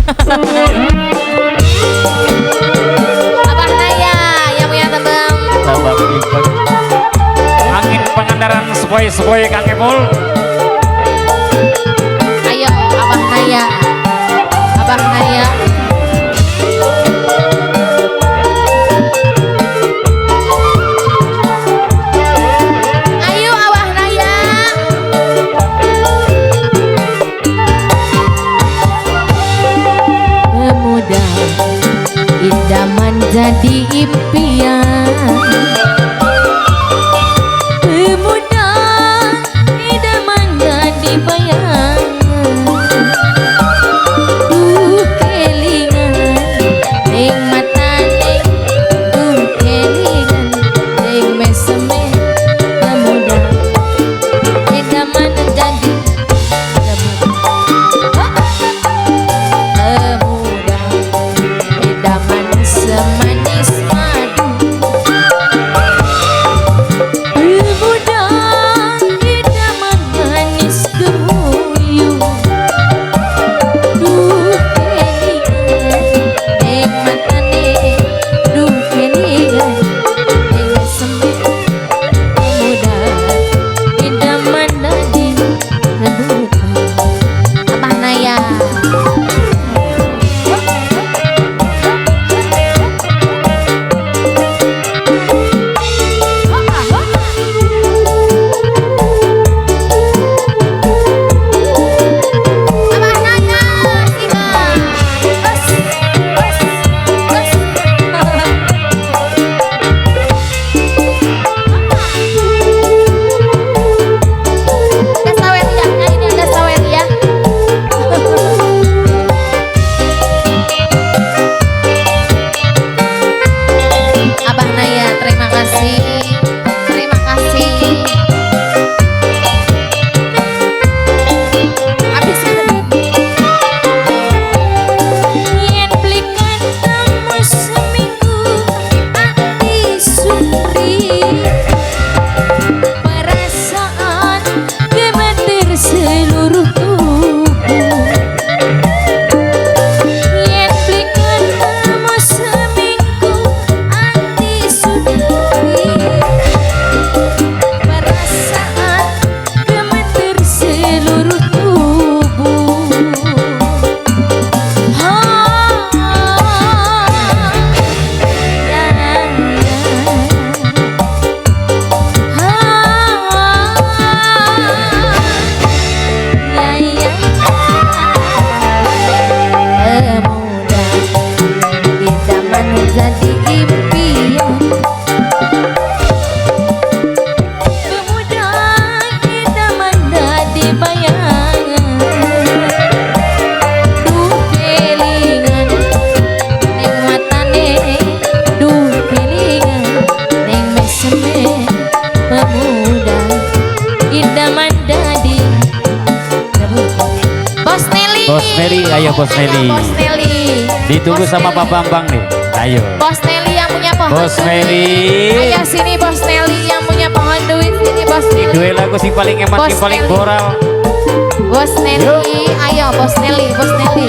Abah Naya yang punya tebang. Tabang Ipek. Angin Pangandaran sepoi-sepoi Kang Emul. Ayo Abah Naya. Abah Naya. Ayo Abah Naya. Pemuda idaman jadi impian. Pemuda idaman jadi bayangan. Kelingan ning matane, kelingan ning meseme. Pemuda idaman jadi pemuda idaman semanis madu. Pemuda idaman manis gemuyu. Duh kelingan ning matane, duh kelingan ning meseme. Pemuda idaman nadin rebutan. Abah Naya. Abah Naya, simak. Ada sawer ya, ini ada sawer ya. Abah Naya, terima kasih. Terima kasih. Habis yen belikan kamu seminggu ati suri. Perasaan gemeter seluruh tubuh. Yen belikan kamu seminggu ati suri. Perasaan gemeter seluruh tubuh. Pemuda idaman jadi impian. Pemuda idaman jadi bayangan. Duh kelingan ning matane, duh kelingan ning meseme. Pemuda idaman jadi rebutan. Bos Nelly. Bos Nelly, ayo Bos Nelly. Bos Nelly. Ditunggu Bos sama Nelly. Pak Bambang nih. Ayo. Bos Nelly yang punya pohon. Bos Nelly. Ayo sini Bos Nelly yang punya pohon duit, sini Bos Nelly. Dua lagu sing paling emat, Bos sing paling Nelly. boral. Bos Nelly, ayo Bos Nelly, Bos Nelly.